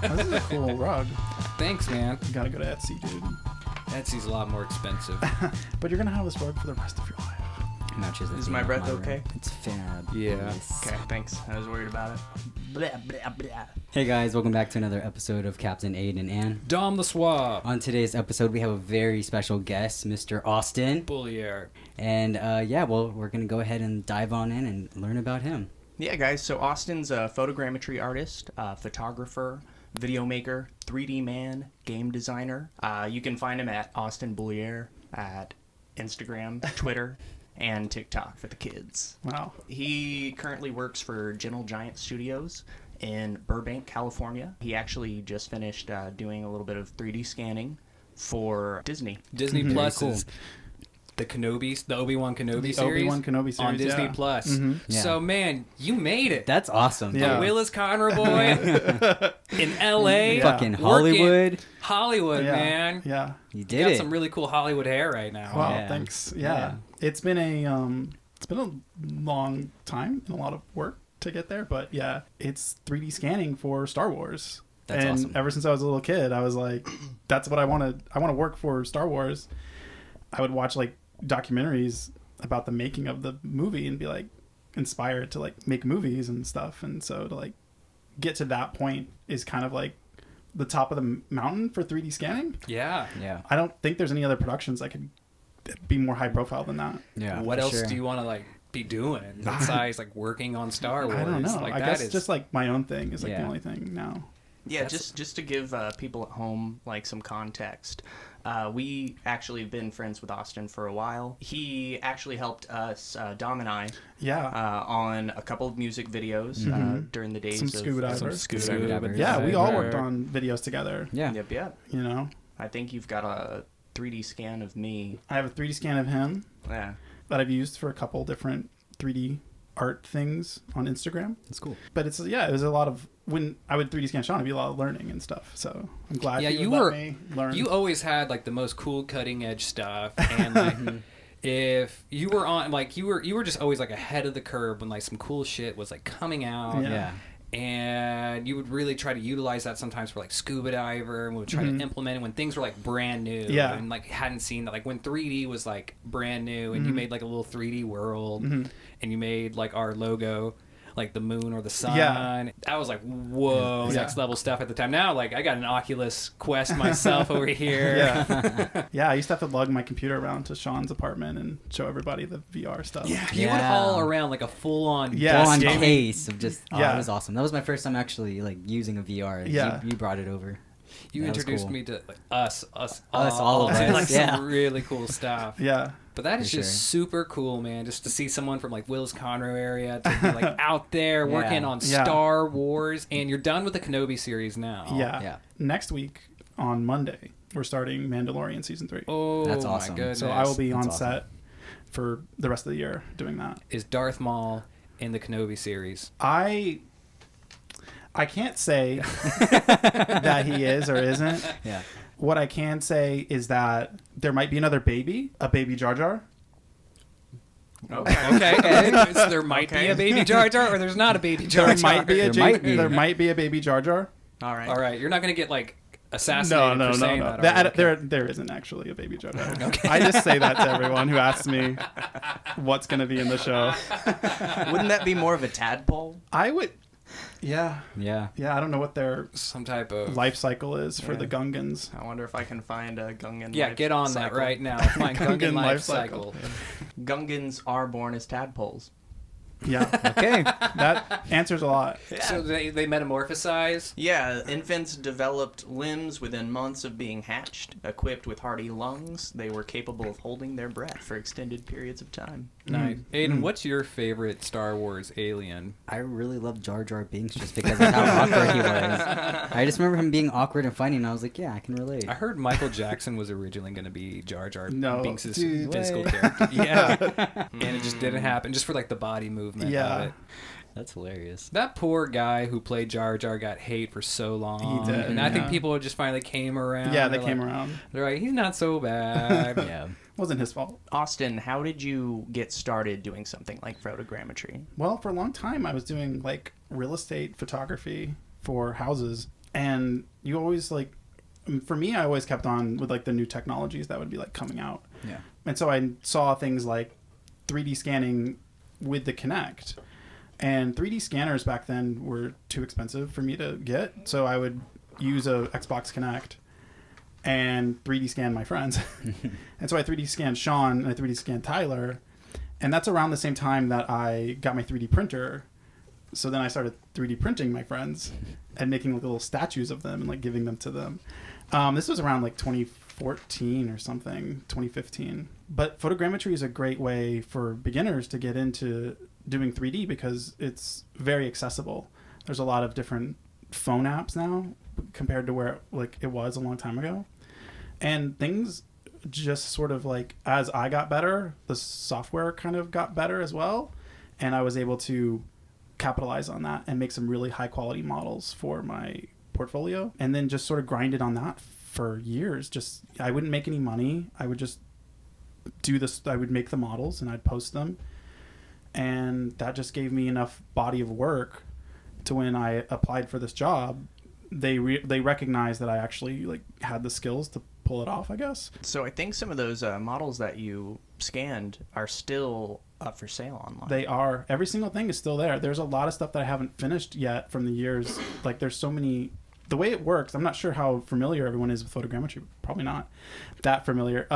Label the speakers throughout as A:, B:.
A: This is a cool rug.
B: Thanks, man.
A: You gotta go to Etsy, dude.
B: Etsy's a lot more expensive.
A: But you're gonna have this rug for the rest of your life.
C: Matches the
D: Is
C: theme
D: my
C: of
D: breath
C: room.
D: okay?
C: It's fab.
B: Yeah.
D: Okay, thanks. I was worried about it. Blah, blah, blah.
C: Hey guys, welcome back to another episode of Captain Aid and Ann.
B: Dom the Swab.
C: On today's episode, we have a very special guest, Mr. Austin.
B: Beaulier.
C: And we're going to go ahead and dive on in and learn about him.
D: Yeah, guys, so Austin's a photogrammetry artist, photographer, video maker, 3D man, game designer. You can find him at Austin Beaulier at Instagram, Twitter, and TikTok for the kids.
A: Wow.
D: He currently works for Gentle Giant Studios in Burbank, California. He actually just finished doing a little bit of 3D scanning for Disney.
B: Disney Plus
C: cool.
B: is the Kenobi, the Obi-Wan Kenobi
A: The
B: series.
A: Obi-Wan Kenobi series,
B: on Disney
A: yeah.
B: Plus.
A: Mm-hmm.
C: Yeah.
B: So, man, you made it.
C: That's awesome.
A: Yeah.
B: The Willis Conroy boy in L.A.
A: Yeah.
C: Fucking
B: working
C: Hollywood.
B: Hollywood,
A: Yeah.
B: man.
A: Yeah.
C: You
B: You
C: did
B: got
C: it.
B: some really cool Hollywood hair right now.
A: Wow.
C: Yeah.
A: Thanks.
C: Yeah.
A: Yeah. It's been a long time and a lot of work to get there, but yeah, it's 3D scanning for Star Wars.
C: That's
A: and
C: awesome.
A: ever since I was a little kid, I was like, that's what I want to work for Star Wars. I would watch like documentaries about the making of the movie and be like inspired to like make movies and stuff. And so to like get to that point is kind of like the top of the mountain for 3D scanning.
B: Yeah.
C: Yeah.
A: I don't think there's any other productions that could be more high profile than that.
C: Yeah.
B: What
C: for
B: else
C: sure.
B: do you want to like be doing besides like working on Star Wars?
A: I don't know.
B: Like,
A: I
B: that
A: guess
B: is-
A: just like my own thing is like
C: Yeah.
A: the only thing now.
D: Yeah, just to give people at home like some context, we actually have been friends with Austin for a while. He actually helped us, Dom and I,
A: Yeah.
D: on a couple of music videos during the days
A: Some
D: of
A: scuba diver.
D: some
B: Scuba
D: scuba
B: diver.
D: divers.
A: Yeah, we all worked
B: Right.
A: on videos together.
C: Yeah.
D: Yep.
A: You know,
D: I think you've got a 3D scan of me.
A: I have a 3D scan of him
D: Yeah.
A: that I've used for a couple different 3D art things on Instagram.
C: That's cool.
A: But it was a lot of when I would 3D scan Sean, it'd be a lot of learning and stuff. So I'm glad
B: Yeah,
A: he
B: you
A: would
B: were-
A: let me learn.
B: You always had like the most cool cutting edge stuff, and like if you were on like you were just always like ahead of the curve when like some cool shit was like coming out.
A: Yeah.
C: Yeah.
B: And you would really try to utilize that sometimes for like scuba diver, and we would try to implement it when things were like brand new.
A: Yeah.
B: And like hadn't seen that, like when 3D was like brand new, and you made like a little 3D world, and you made like our logo, like the moon or the sun.
A: Yeah.
B: That was like whoa,
A: Yeah.
B: next level stuff at the time. Now like I got an Oculus Quest myself over here.
A: Yeah. Yeah, I used to have to lug my computer around to Sean's apartment and show everybody the VR stuff.
B: Yeah, you would
C: Yeah.
B: haul around like a full-on
A: Yeah.
C: Full on
A: gaming.
C: case of just,
A: Yeah.
C: it was awesome. That was my first time actually like using a VR.
A: Yeah.
C: You brought it over.
B: You
C: That was
B: introduced
C: cool.
B: me to like, us,
C: all of
B: to,
C: us,
B: like
C: yeah.
B: some really cool stuff.
A: Yeah.
B: But that is
C: For
B: just super cool, man. Just to see someone from like Willis Conroy area to be like out there working on
A: Yeah.
B: Star Wars, and you're done with the Kenobi series now.
A: Yeah.
C: Yeah.
A: Next week on Monday, we're starting Mandalorian season 3.
B: Oh,
C: That's
B: my
C: awesome.
B: goodness.
A: So I will be
C: That's
A: on
C: awesome.
A: set for the rest of the year doing that.
B: Is Darth Maul in the Kenobi series?
A: I can't say that he is or isn't.
C: Yeah.
A: What I can say is that there might be another baby, a baby Jar Jar.
D: Okay.
B: Okay. So there might be a baby Jar Jar, or there's not a baby Jar Jar.
A: There might be a
C: There might be.
A: there might be a baby Jar Jar.
D: All right.
B: All right, you're not gonna get like assassinated
A: No.
B: for saying that. are you? Okay.
A: There isn't actually a baby Jar Jar. I just say that to everyone who asks me what's going to be in the show.
D: Wouldn't that be more of a tadpole?
A: I would, yeah,
C: Yeah.
A: I don't know what their
B: Some type of
A: life cycle is for
D: Yeah.
A: the Gungans.
D: I wonder if I can find a Gungan.
B: Yeah,
D: life
B: get on that
D: cycle.
B: right now. Find
A: Gungan
B: Gungan life
A: life
B: cycle.
A: cycle.
D: Gungans are born as tadpoles.
A: Yeah,
C: Okay.
A: that answers a lot.
B: So they metamorphosize.
D: Yeah, infants developed limbs within months of being hatched. Equipped with hardy lungs, they were capable of holding their breath for extended periods of time.
B: Nice. Aiden, what's your favorite Star Wars alien?
C: I really loved Jar Jar Binks just because of how awkward he was. I just remember him being awkward and funny, and I was like, yeah, I can relate.
B: I heard Michael Jackson was originally going to be Jar Jar
A: No,
B: Binks'
A: dude,
B: physical
C: way.
B: character. Yeah. And it just didn't happen, just for like the body movement
A: Yeah.
B: of it.
C: That's hilarious.
B: That poor guy who played Jar Jar got hate for so long.
A: He did,
B: and I think
A: yeah.
B: people just finally came around.
A: Yeah, they
B: They're
A: came
B: like-
A: around.
B: They're like, he's not so bad.
C: Yeah.
A: Wasn't his fault.
D: Austin, how did you get started doing something like photogrammetry?
A: Well, for a long time, I was doing like real estate photography for houses. And you always like, for me, I always kept on with like the new technologies that would be like coming out.
C: Yeah.
A: And so I saw things like 3D scanning with the Kinect. And 3D scanners back then were too expensive for me to get. So I would use a Xbox Kinect and 3D scan my friends. And so I 3D scanned Sean and I 3D scanned Tyler. And that's around the same time that I got my 3D printer. So then I started 3D printing my friends and making like little statues of them and like giving them to them. This was around like 2014 or something, 2015. But photogrammetry is a great way for beginners to get into doing 3D because it's very accessible. There's a lot of different phone apps now compared to where like it was a long time ago. And things just sort of like, as I got better, the software kind of got better as well. And I was able to capitalize on that and make some really high quality models for my portfolio, and then just sort of grinded on that for years. Just, I wouldn't make any money. I would just do this. I would make the models and I'd post them. And that just gave me enough body of work to when I applied for this job, they recognized that I actually like had the skills to pull it off, I guess.
D: So I think some of those models that you scanned are still up for sale online.
A: They are. Every single thing is still there. There's a lot of stuff that I haven't finished yet from the years. Like there's so many. The way it works, I'm not sure how familiar everyone is with photogrammetry. Probably not that familiar.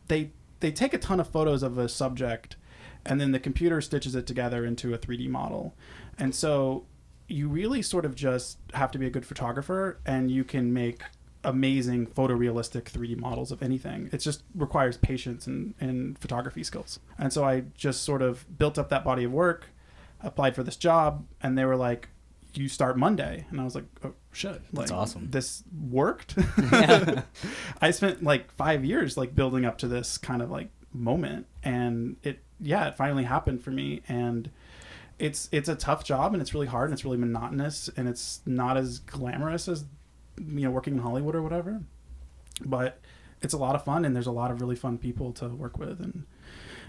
A: They take a ton of photos of a subject, and then the computer stitches it together into a 3D model. And so you really sort of just have to be a good photographer, and you can make amazing photorealistic 3D models of anything. It just requires patience and photography skills. And so I just sort of built up that body of work, applied for this job, and they were like, you start Monday. And I was like, oh shit. Like,
C: that's awesome.
A: This worked.
C: Yeah.
A: I spent like 5 years like building up to this kind of like moment, and it finally happened for me. And it's a tough job, and it's really hard, and it's really monotonous, and it's not as glamorous as, you know, working in Hollywood or whatever, but it's a lot of fun, and there's a lot of really fun people to work with, and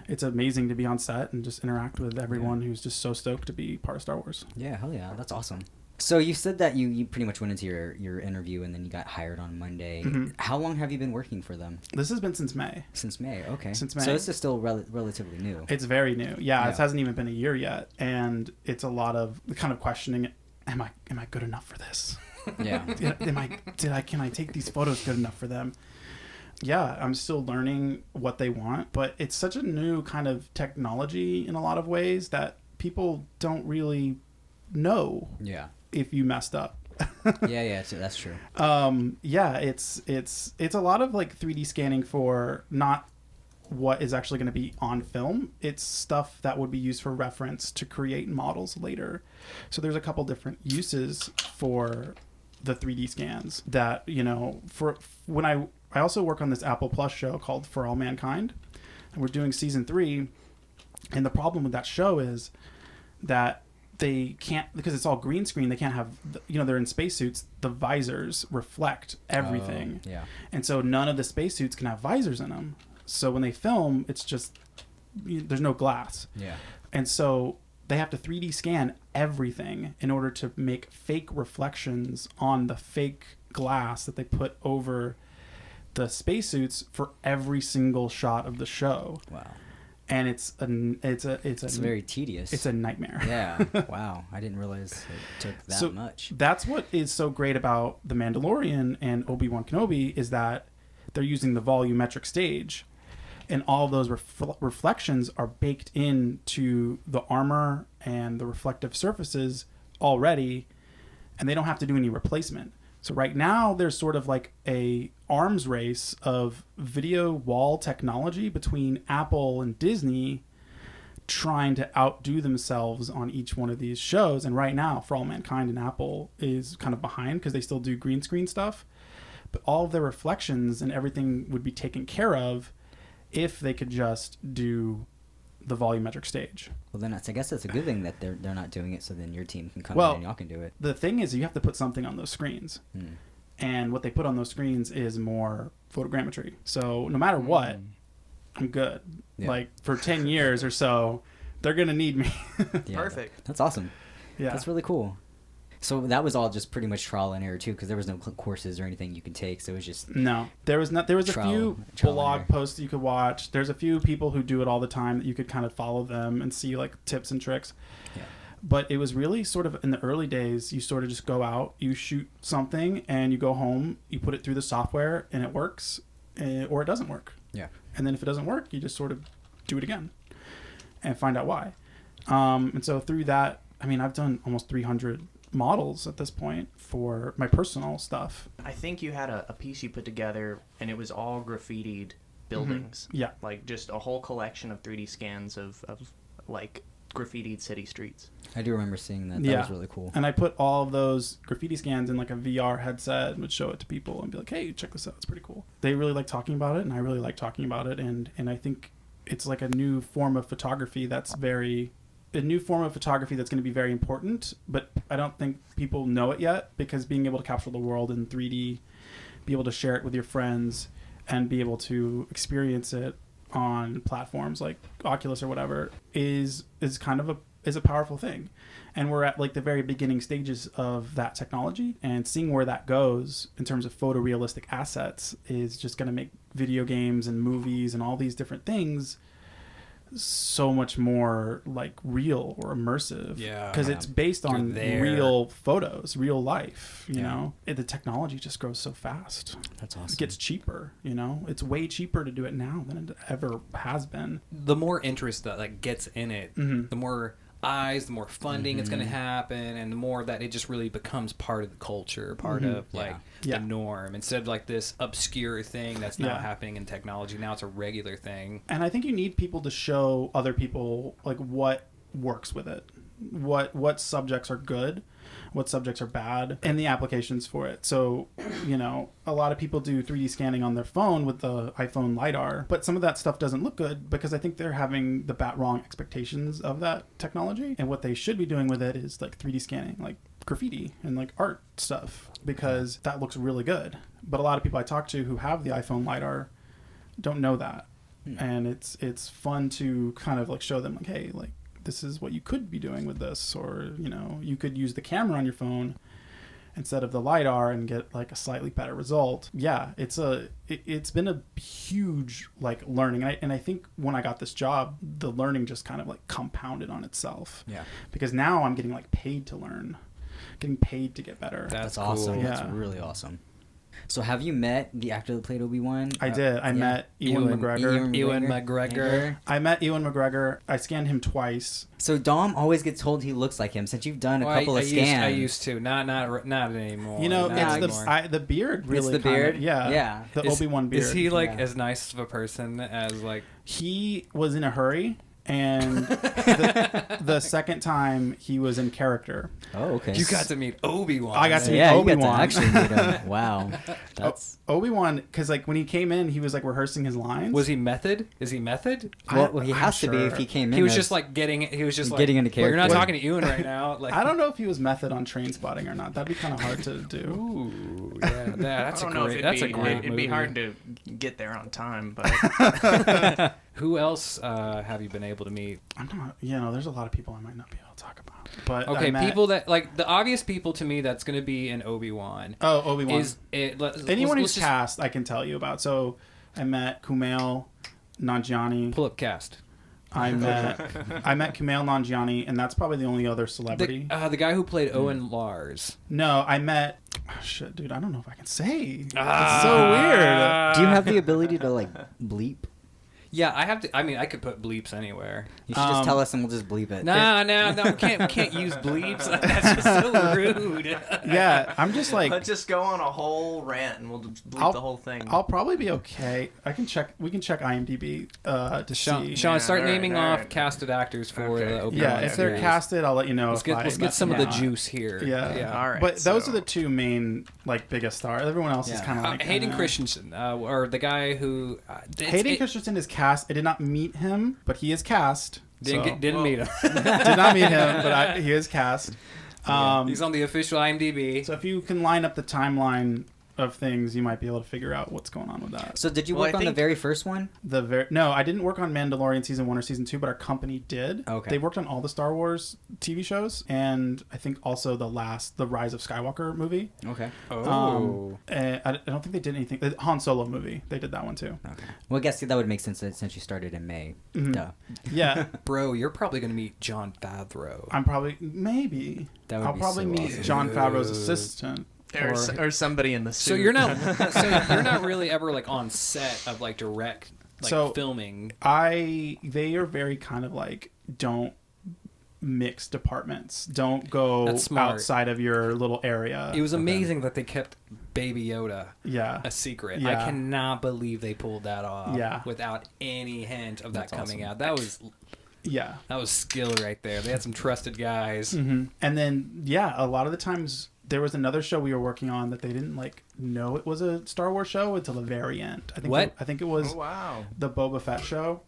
A: it's amazing to be on set and just interact with everyone who's just so stoked to be part of Star Wars.
C: Yeah, hell yeah, that's awesome. So you said that you pretty much went into your interview and then you got hired on Monday.
A: Mm-hmm.
C: How long have you been working for them?
A: This has been since May.
C: Since May, okay.
A: Since May.
C: So this is still relatively new.
A: It's very new. Yeah, it hasn't even been a year yet, and it's a lot of kind of questioning, am I good enough for this?
C: Yeah.
A: Can I take these photos good enough for them? Yeah, I'm still learning what they want, but it's such a new kind of technology in a lot of ways that people don't really know if you messed up.
C: yeah, that's true.
A: It's a lot of like 3D scanning for not what is actually going to be on film. It's stuff that would be used for reference to create models later. So there's a couple different uses for the 3D scans that, you know, for when I also work on this Apple Plus show called For All Mankind, and we're doing season 3. And the problem with that show is that they can't, because it's all green screen, they can't have, you know, they're in spacesuits, the visors reflect everything.
C: Yeah.
A: And so none of the spacesuits can have visors in them. So when they film, it's just, there's no glass.
C: Yeah.
A: And so they have to 3D scan everything in order to make fake reflections on the fake glass that they put over the spacesuits for every single shot of the show.
C: Wow.
A: And it's
C: very tedious.
A: It's a nightmare.
C: Yeah. Wow. I didn't realize it took that much.
A: That's what is so great about The Mandalorian and Obi-Wan Kenobi, is that they're using the volumetric stage, and all of those reflections are baked into the armor and the reflective surfaces already, and they don't have to do any replacement. So right now there's sort of like a arms race of video wall technology between Apple and Disney, trying to outdo themselves on each one of these shows. And right now, For All Mankind and Apple is kind of behind because they still do green screen stuff, but all of their reflections and everything would be taken care of if they could just do the volumetric stage.
C: Well, then I guess that's a good thing that they're not doing it, so then your team can come in and y'all can do it.
A: The thing is, you have to put something on those screens. And what they put on those screens is more photogrammetry. So no matter what, I'm good. Yeah. Like for 10 years or so, they're going to need me.
D: Perfect.
C: That's awesome.
A: Yeah.
C: That's really cool. So that was all just pretty much trial and error too, because there was no courses or anything you could take. So it was just
A: No, there was not. There was a few
C: trial and
A: blog
C: error.
A: posts you could watch. There's a few people who do it all the time that you could kind of follow them and see like tips and tricks.
C: Yeah.
A: But it was really sort of in the early days. You sort of just go out, you shoot something, and you go home. You put it through the software, and it works, or it doesn't work.
C: Yeah.
A: And then if it doesn't work, you just sort of do it again, and find out why. And so through that, I mean, I've done almost 300 models at this point for my personal stuff.
D: I think you had a piece you put together, and it was all graffitied buildings.
A: Yeah.
D: Like just a whole collection of 3D scans of like graffitied city streets.
C: I do remember seeing that. That
A: Yeah.
C: was really cool.
A: And I put all of those graffiti scans in like a VR headset and would show it to people and be like, hey, check this out. It's pretty cool. They really like talking about it, and I really like talking about it. And I think it's like a new form of photography that's going to be very important, but I don't think people know it yet, because being able to capture the world in 3D, be able to share it with your friends, and be able to experience it on platforms like Oculus or whatever is kind of a powerful thing. And we're at like the very beginning stages of that technology, and seeing where that goes in terms of photorealistic assets is just going to make video games and movies and all these different things so much more like real or immersive, because it's based on real photos, real life, you know. The technology just grows so fast.
C: That's awesome.
A: It gets cheaper, you know. It's way cheaper to do it now than it ever has been.
B: The more interest that like gets in it, the more eyes, the more funding it's going to happen, and the more that it just really becomes part of the culture, part of like the norm, instead of like this obscure thing that's now happening in technology. Now it's a regular thing.
A: And I think you need people to show other people like what works with it, what subjects are good, what subjects are bad, and the applications for it. So, you know, a lot of people do 3D scanning on their phone with the iPhone LiDAR, but some of that stuff doesn't look good because I think they're having the wrong expectations of that technology. And what they should be doing with it is like 3D scanning, like graffiti and like art stuff, because that looks really good. But a lot of people I talk to who have the iPhone LiDAR don't know that. And it's fun to kind of like show them like, hey, like, this is what you could be doing with this, or, you know, you could use the camera on your phone instead of the LiDAR and get like a slightly better result. Yeah, it's been a huge like learning, and I think when I got this job, the learning just kind of like compounded on itself.
C: Yeah,
A: because now I'm getting like paid to learn, getting paid to get better.
C: That's
B: cool.
C: awesome.
A: Yeah.
C: That's really awesome. So have you met the actor that played Obi-Wan?
A: I did. I met Ewan McGregor.
B: Ewan McGregor.
A: I met Ewan McGregor. I scanned him twice.
C: So Dom always gets told he looks like him. Since you've done a couple of scans,
B: I used to. Not anymore.
A: You know,
B: Not
A: it's
B: anymore.
A: the beard. Really,
C: It's the
A: kinda,
C: beard?
A: Yeah. The Obi-Wan beard.
B: Is he like as nice of a person as like?
A: He was in a hurry, and the second time he was in character.
C: Oh, okay.
B: You got to meet Obi-Wan.
A: I got to meet
C: yeah,
A: Obi-Wan.
C: you got to actually meet him. Wow, that's
A: Obi-Wan, because like when he came in, he was like rehearsing his lines.
B: Was he method? Is he method?
C: well, he has to be
A: sure.
C: if he came in.
B: He was
C: as-
B: just like getting. He was just like
C: Getting into
B: Well, you're not
C: character.
B: talking to Ewan right now. Like
A: I don't know if he was method on Train Spotting or not. That'd be kind of hard to do.
B: Ooh, yeah, that's
D: I
B: a
D: don't know
B: great.
D: if
B: That's a
D: it'd be,
B: great.
D: it'd
B: movie.
D: be hard to get there on time, but
B: Who else have you been able to meet?
A: I'm not. You know, there's a lot of people I might not be able to talk about. But
B: Okay,
A: I met,
B: people that like the obvious people to me that's going to be in Obi-Wan.
A: Oh, Obi-Wan.
B: Is it,
A: Anyone
B: let's
A: who's
B: just
A: cast, I can tell you about. So I met Kumail Nanjiani.
B: pull up cast.
A: I met Kumail Nanjiani, and that's probably the only other celebrity.
B: The guy who played Owen Lars.
A: No, I met. Oh, shit, dude, I don't know if I can say. It's so weird.
C: Do you have the ability to like bleep?
B: Yeah, I have to. I mean, I could put bleeps anywhere.
C: You should just tell us and we'll just bleep it.
B: No, we can't use bleeps. That's just so rude.
A: Yeah, I'm just like.
D: let's just go on a whole rant and we'll just bleep the whole thing.
A: I'll probably be okay. I can check. We can check IMDb to see.
B: Sean, start
D: all right,
B: naming
D: all
B: off
D: right.
B: casted actors for
D: Okay.
B: the Obi-Wan
A: Yeah, if they're
B: series.
A: casted, I'll let you know.
B: Let's get some of the juice here.
A: Yeah.
D: All right,
A: But those
D: so-
A: are the two main like biggest stars. Everyone else is
C: Yeah.
A: kind of like
B: Hayden Christensen, or the guy who
A: Hayden Christensen is cast. I did not meet him, but he is cast.
B: didn't
A: So-
B: meet him.
A: Did not meet him, but he is cast.
B: He's on the official IMDb.
A: So if you can line up the timeline of things, you might be able to figure out what's going on with that.
C: So did you work on the very first one?
A: No, I didn't work on Mandalorian season 1 or season 2, but our company did.
C: Okay.
A: They worked on all the Star Wars TV shows, and I think also the Rise of Skywalker movie.
C: Okay.
A: And I don't think they did anything. The Han Solo movie, they did that one too.
C: Okay. Well, I guess that would make sense since you started in May. Duh.
A: Yeah.
B: Bro, you're probably going to meet Jon Favreau.
A: I'm probably, maybe.
C: That would
A: I'll
C: be
A: probably
C: so
A: meet
C: awesome.
A: Assistant Favreau's assistant.
D: Or somebody in the suit.
B: So you're not really ever like on set of like direct filming.
A: They are very kind of like, don't mix departments. Don't go outside of your little area.
B: It was amazing that they kept Baby Yoda a secret.
A: Yeah.
B: I cannot believe they pulled that off without any hint of that coming out. That was skill right there. They had some trusted guys.
A: Mm-hmm. And then a lot of the times there was another show we were working on that they didn't like know it was a Star Wars show until the very end. I think it was the Boba Fett show,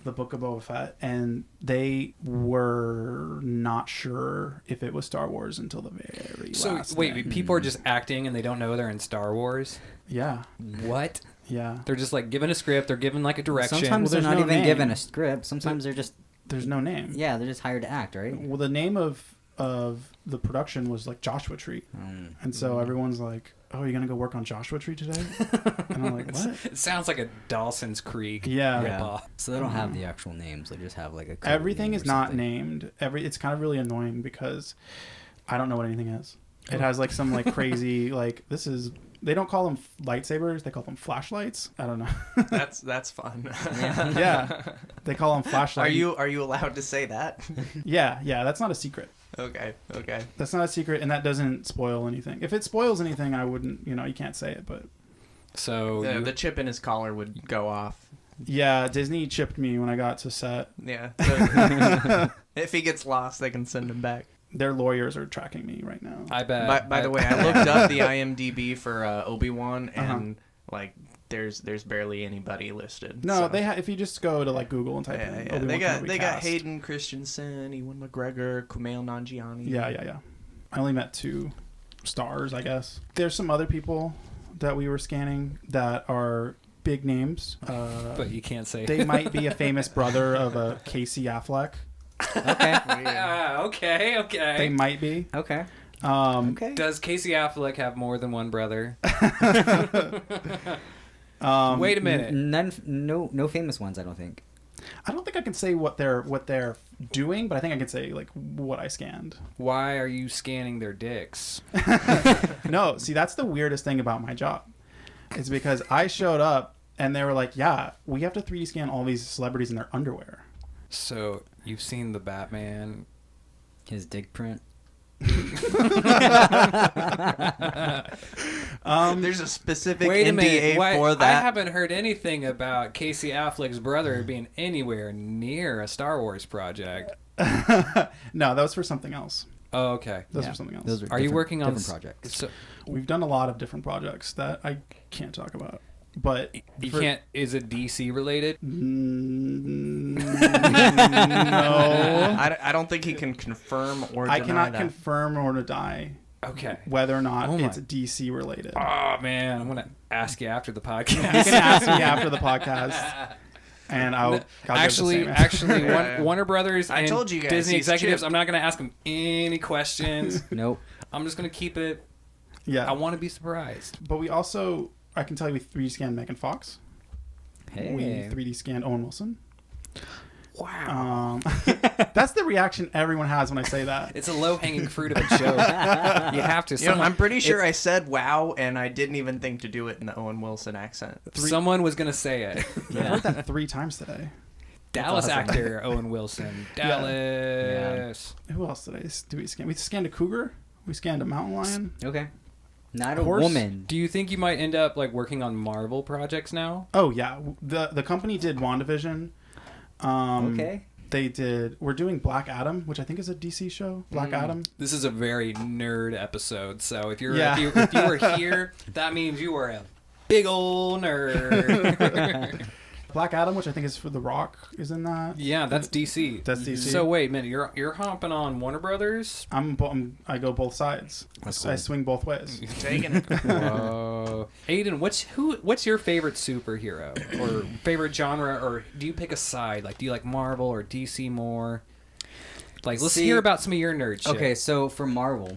A: the Book of Boba Fett, and they were not sure if it was Star Wars until the very last.
B: So wait, people are just acting and they don't know they're in Star Wars?
A: Yeah.
B: What?
A: Yeah.
B: They're just like given a script, they're given like a direction.
C: Sometimes they're not even given a script. Sometimes they're just
A: there's no name.
C: Yeah, they're just hired to act, right?
A: Well, the name of the production was like Joshua Tree, and so everyone's like, "Oh, you're gonna go work on Joshua Tree today?" And I'm like, "What?"
B: It sounds like a Dawson's Creek.
A: Yeah.
C: So they don't have the actual names; they just have like a.
A: Everything is not named. It's kind of really annoying because I don't know what anything is. It has like some like crazy like this is. They don't call them lightsabers; they call them flashlights. I don't know.
D: That's fun.
A: Yeah, they call them flashlights.
D: Are you allowed to say that?
A: Yeah. That's not a secret.
D: Okay.
A: That's not a secret, and that doesn't spoil anything. If it spoils anything, I wouldn't. You can't say it, but.
B: So
D: the chip in his collar would go off.
A: Yeah, Disney chipped me when I got to set.
D: Yeah. So if he gets lost, they can send him back.
A: Their lawyers are tracking me right now.
B: I bet.
D: By the way, I looked up the IMDb for Obi-Wan, and like there's barely anybody listed.
A: No,
D: so.
A: they if you just go to like Google and type in Obi-Wan Kenobi
D: they got
A: cast.
D: Hayden Christensen, Ewan McGregor, Kumail Nanjiani.
A: Yeah. I only met 2 stars, I guess. There's some other people that we were scanning that are big names.
B: But you can't say.
A: They might be a famous brother of a Casey Affleck.
B: Okay.
A: They might be.
C: Okay.
B: Does Casey Affleck have more than one brother? Wait a minute.
C: No famous ones, I don't think.
A: I don't think I can say what they're doing, but I think I can say like what I scanned.
B: Why are you scanning their dicks?
A: No, see, that's the weirdest thing about my job. It's because I showed up and they were like, "Yeah, we have to 3D scan all these celebrities in their underwear."
B: So you've seen the Batman,
C: his dick print.
D: There's a specific
B: Wait a
D: NDA
B: minute.
D: for that.
B: I haven't heard anything about Casey Affleck's brother being anywhere near a Star Wars project.
A: No, that was for something else.
B: Oh, okay.
A: Those are something else.
C: Those
B: are you working on
C: different projects?
B: So,
A: we've done a lot of different projects that I can't talk about. But
B: you can't. Is it DC related?
A: No.
D: I don't think he can confirm or deny
A: I cannot
D: that.
A: confirm or deny
B: Okay.
A: whether or not it's DC related.
B: Oh man, I'm gonna ask you after the podcast.
A: You can ask me after the podcast, and I'll
B: actually, Warner Brothers and
D: told you guys,
B: Disney
D: he's
B: executives.
D: chipped.
B: I'm not gonna ask them any questions.
C: Nope.
B: I'm just gonna keep it.
A: Yeah,
B: I want to be surprised.
A: but we also, I can tell you, we 3D scanned Megan Fox.
C: Hey.
A: We 3D scanned Owen Wilson.
B: Wow.
A: That's the reaction everyone has when I say that.
B: It's a low-hanging fruit of a joke. You have to.
D: I'm pretty sure I said wow, and I didn't even think to do it in the Owen Wilson accent.
B: Someone was gonna say it.
A: I heard that 3 times today.
B: Dallas
C: awesome.
B: actor Owen Wilson. Dallas.
A: Who else did we scan? We scanned a cougar. We scanned a mountain lion.
C: Okay. Not a
A: Horse?
C: woman.
B: Do you think you might end up like working on Marvel projects now?
A: Oh yeah, the company did WandaVision.
C: Okay.
A: They did. We're doing Black Adam, which I think is a DC show. Black Adam.
B: This is a very nerd episode, so if you were here, that means you are a big old nerd.
A: Black Adam, which I think is for The Rock, is in that.
B: Yeah, that's DC.
A: That's DC.
B: So wait a minute, you're hopping on Warner Brothers?
A: I go both sides.
C: That's
A: I
C: cool.
A: swing both ways.
D: Taking it.
B: Whoa. So, Aiden, what's your favorite superhero or favorite genre, or do you pick a side? Like, do you like Marvel or DC more? Like, let's hear about some of your nerd shit.
C: Okay, so for Marvel,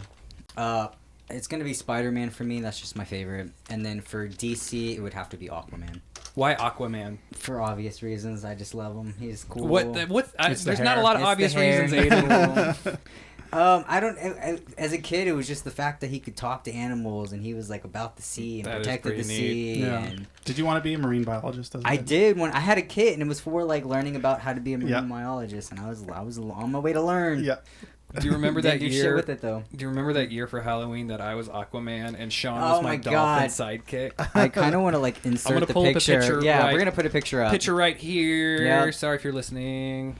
C: it's gonna be Spider-Man for me. That's just my favorite. And then for DC, it would have to be Aquaman.
B: Why Aquaman?
C: For obvious reasons, I just love him. He's cool.
B: There's not a lot of obvious reasons, Aiden.
C: I don't. As a kid, it was just the fact that he could talk to animals and he was like about the sea and
B: That
C: protected the
B: is pretty
C: sea.
A: Yeah.
C: And
A: Did you want to be a marine biologist? As a
C: I
A: kid?
C: did when I had a kit, and it was for like learning about how to be a marine biologist, and I was on my way to learn.
A: Yeah.
B: Do you remember that
C: Didn't do
B: year?
C: shit with it though.
B: Do you remember that year for Halloween that I was Aquaman and Sean was my dolphin
C: God.
B: sidekick?
C: I kind of want to like insert
B: gonna
C: the
B: pull up a
C: picture.
B: picture
C: Yeah,
B: right-
C: we're gonna put a picture up.
B: Picture right here.
C: Yep.
B: Sorry if you're listening.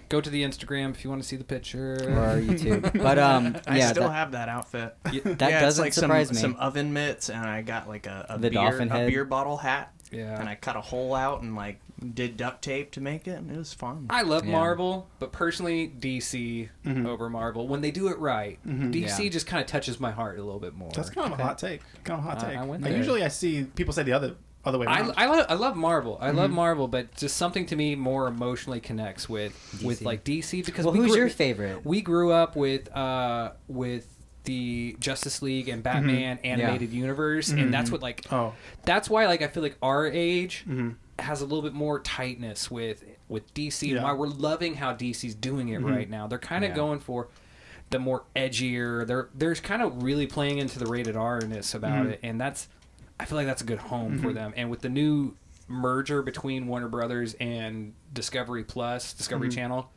B: Go to the Instagram if you want to see the picture.
C: or YouTube. But
D: I
C: yeah,
D: still
C: that,
D: have that outfit.
C: that
D: Yeah,
C: doesn't
D: it's like
C: surprise me.
D: some oven mitts, and I got like a
C: The dolphin head.
D: beer bottle hat.
B: Yeah.
D: And I cut a hole out and like did duct tape to make it, and it was fun.
B: I love
C: Yeah.
B: Marvel, but personally DC over Marvel when they do it right. DC
C: Yeah.
B: just kind of touches my heart a little bit more.
A: That's kind of a hot take.
B: I went there.
A: Usually I see people say the other way around.
B: I love Marvel. I love Marvel, but just something to me more emotionally connects with like DC because
C: well, who's your favorite?
B: We grew up with the Justice League and Batman animated universe, and that's what that's why like I feel like our age has a little bit more tightness with DC, and why we're loving how DC's doing it right now. They're kind of going for the more edgier. They're kind of really playing into the rated R-ness about it, and I feel like that's a good home for them. And with the new merger between Warner Brothers and Discovery Channel,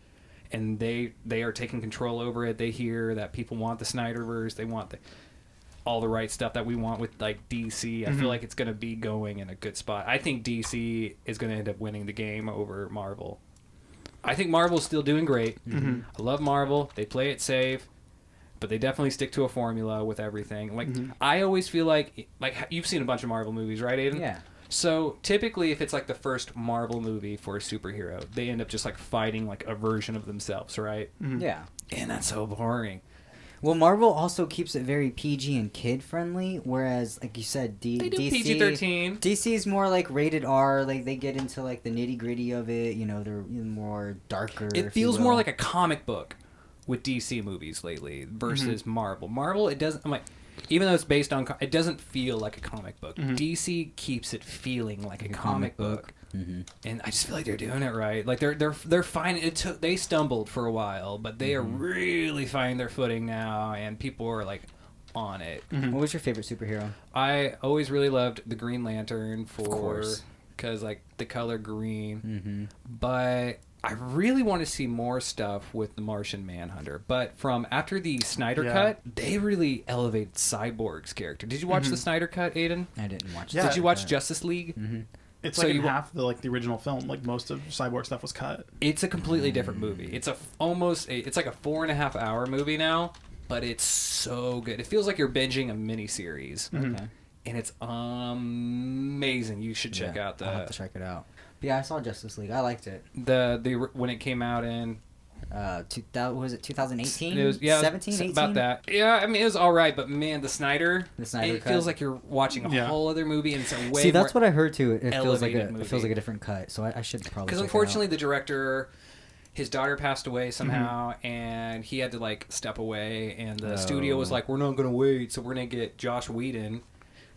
B: and they are taking control over it. They hear that people want the Snyderverse. They want all the right stuff that we want with like DC. I feel like it's going to be going in a good spot. I think DC is going to end up winning the game over Marvel. I think Marvel's still doing great. I love Marvel. They play it safe, but they definitely stick to a formula with everything. Like I always feel like you've seen a bunch of Marvel movies, right, Aiden?
C: Yeah.
B: So typically, if it's like the first Marvel movie for a superhero, they end up just like fighting like a version of themselves, right?
C: Yeah.
B: And that's so boring.
C: Well, Marvel also keeps it very PG and kid friendly, whereas, like you said,
B: They do
C: DC
B: PG-13.
C: DC is more like rated R. Like they get into like the nitty gritty of it. You know, they're more darker.
B: It feels more like a comic book with DC movies lately versus Marvel. Marvel, it doesn't. I'm like, even though it's based on, it doesn't feel like a comic book. DC keeps it feeling like a comic book. And I just feel like they're doing it right. Like they're fine. They stumbled for a while, but they are really finding their footing now, and people are like on it.
C: What was your favorite superhero?
B: I always really loved the Green Lantern
C: course.
B: because like the color green, but I really want to see more stuff with the Martian Manhunter. But from after the Snyder Cut, they really elevated Cyborg's character. Did you watch the Snyder Cut, Aiden?
C: I didn't watch.
A: Yeah.
B: Did you watch Justice League?
A: It's
B: So
A: like
B: you
A: in half the original film. Like most of Cyborg stuff was cut.
B: It's a completely different movie. It's it's like a 4.5 hour movie now, but it's so good. It feels like you're binging a miniseries.
C: Okay.
B: And it's amazing. You should check out
C: I'll have to check it out. But yeah, I saw Justice League. I liked it.
B: the when it came out in
C: 2018?
B: it was
C: 17, 18?
B: about that. Yeah, I mean it was all right, but man, the Snyder
C: The
B: it
C: Snyder
B: feels
C: cut.
B: like you're watching a whole other movie, and it's a way
C: See, that's
B: more,
C: what I heard too. It feels like
B: elevated
C: it feels
B: movie.
C: like a different cut. So I should probably.
B: because
C: check
B: unfortunately
C: it
B: the director, his daughter passed away somehow, and he had to like step away, and the studio was like, we're not gonna wait, so we're gonna get Josh Whedon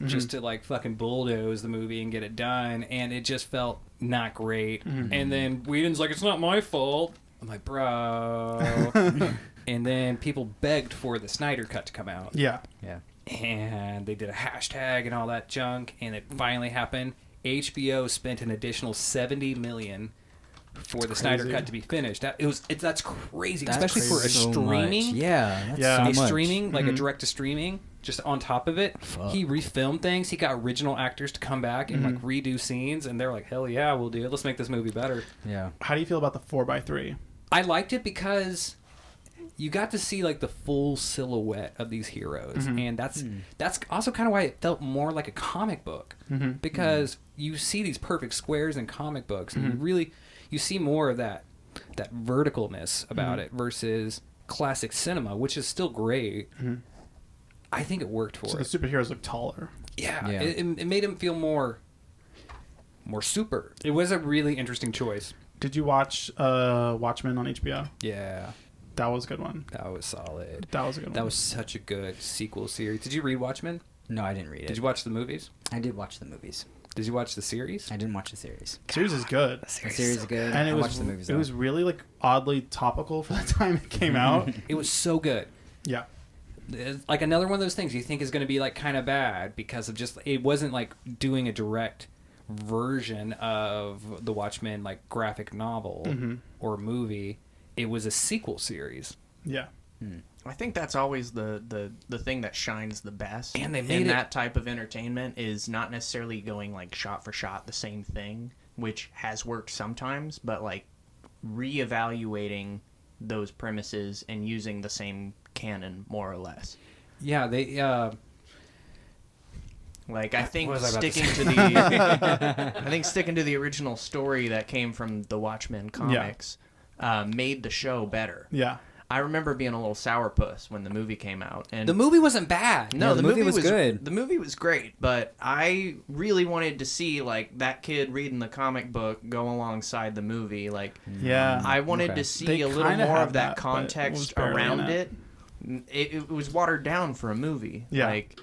B: just to like fucking bulldoze the movie and get it done, and it just felt not great. And then Whedon's like, it's not my fault. I'm like, bro. And then people begged for the Snyder Cut to come out.
A: Yeah.
C: Yeah.
B: And they did a hashtag and all that junk, and it finally happened. HBO spent an additional $70 million for the Snyder Cut to be finished. That's crazy,
C: That's
B: especially for a
C: so
B: streaming.
C: much. Yeah, that's
A: Yeah.
C: so
B: A
C: much.
B: streaming, like a direct to streaming, just on top of it.
C: Fuck.
B: He refilmed things. He got original actors to come back and like redo scenes, and they're like, hell yeah, we'll do it. Let's make this movie better.
C: Yeah.
A: How do you feel about the 4x3?
B: I liked it because you got to see like the full silhouette of these heroes, and that's also kind of why it felt more like a comic book, because you see these perfect squares in comic books, and you see more of that verticalness about it versus classic cinema, which is still great. I think it worked for
A: So
B: it.
A: the superheroes look taller.
B: Yeah. It made him feel more super. It was a really interesting choice.
A: Did you watch Watchmen on HBO?
B: Yeah.
A: That was a good one.
B: That was solid.
A: That was a good one.
B: That was such a good sequel series. Did you read Watchmen?
C: No, I didn't read it.
B: Did you watch the movies?
C: I did watch the movies.
B: Did you watch the series?
C: I didn't watch the series.
A: The series is good.
C: The series is good.
A: And
C: I watched the movies.
A: It was really like oddly topical for the time it came out.
B: It was so good.
A: Yeah.
B: It's like another one of those things you think is going to be like kind of bad because of just it wasn't like doing a direct version of the Watchmen like graphic novel or movie. It was a sequel series.
A: Yeah.
D: I think that's always the thing that shines the best
B: And they made
D: that type of entertainment is not necessarily going like shot for shot the same thing, which has worked sometimes, but like reevaluating those premises and using the same canon more or less.
B: Yeah, they
D: like I think
B: What was I about to
D: sticking to the I think sticking to the original story that came from the Watchmen comics made the show better.
A: Yeah.
D: I remember being a little sourpuss when the movie came out, and
B: the movie wasn't bad.
D: no,
C: Yeah,
D: the
C: the
D: movie
C: movie was good.
D: The movie was great, but I really wanted to see like that kid reading the comic book go alongside the movie. Like,
A: Yeah.
D: I wanted
C: Okay.
D: to see
A: They
D: a little
A: kinda
D: more
A: have
D: of
A: that,
D: that
A: but it was
D: context
A: barely
D: around
A: in
D: it. It was watered down for a movie.
A: Yeah.
D: Like,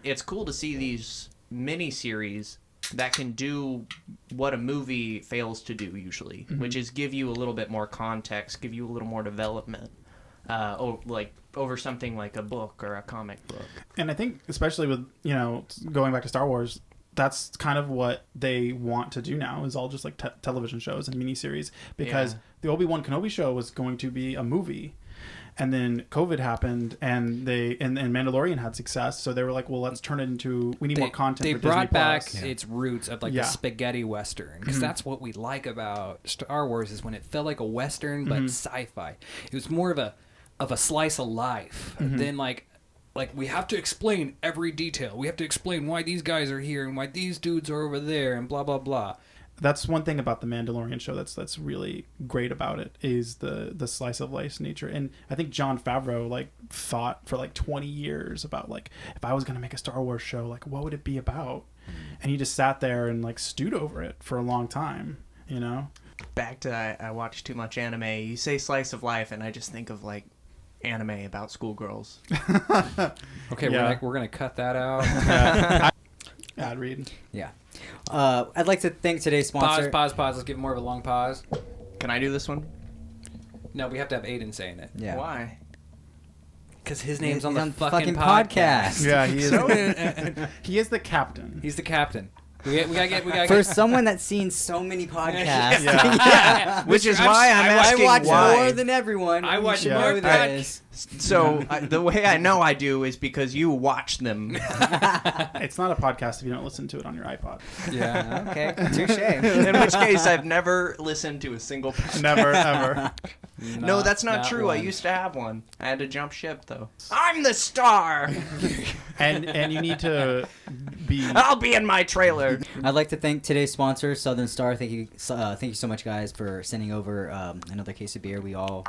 D: it's cool to see these miniseries that can do what a movie fails to do usually, which is give you a little bit more context, give you a little more development. Over something like a book or a comic book.
A: And I think especially with, going back to Star Wars, that's kind of what they want to do now is all just like television shows and miniseries because the Obi-Wan Kenobi show was going to be a movie. And then COVID happened, and and Mandalorian had success, so they were like, "Well, let's turn it into. We need more content."
B: They
A: for
B: brought
A: Disney
B: back
A: Plus.
B: its roots of like the spaghetti western because that's what we like about Star Wars is when it felt like a western but sci-fi. It was more of a slice of life than like we have to explain every detail. We have to explain why these guys are here and why these dudes are over there and blah blah blah.
A: That's one thing about the Mandalorian show that's really great about it is the slice of life nature. And I think Jon Favreau thought for 20 years about if I was going to make a Star Wars show, what would it be about? And he just sat there and stewed over it for a long time,
D: Back to I watch too much anime. You say slice of life, and I just think of anime about schoolgirls.
B: Okay,
A: Yeah.
B: we're gonna cut that out.
A: Ad read.
C: Yeah. I'd like to thank today's sponsor.
B: Pause. Let's give more of a long pause.
D: Can I do this one?
B: No, we have to have Aiden saying it.
C: Yeah.
D: Why?
B: Because his name's
C: He's
B: on the
C: on
B: fucking
C: podcast.
B: podcast.
A: Yeah, he is. He is the captain.
B: He's the captain. We gotta
C: For
B: get.
C: someone that's seen so many podcasts,
A: Yeah.
D: Which is why I'm
C: I
D: asking
C: watch
D: why.
C: more than everyone.
B: I
C: You
B: watch
C: should
A: more
C: know
B: than-
C: this.
D: So the way I know I do is because you watch them.
A: It's not a podcast if you don't listen to it on your iPod.
B: Yeah.
C: Okay, touche.
D: In which case, I've never listened to a single podcast.
A: Never, ever.
D: No, that's not true. I used to have one. I had to jump ship, though. I'm the star!
A: And you need to be...
D: I'll be in my trailer.
C: I'd like to thank today's sponsor, Southern Star. Thank you so much, guys, for sending over another case of beer. We all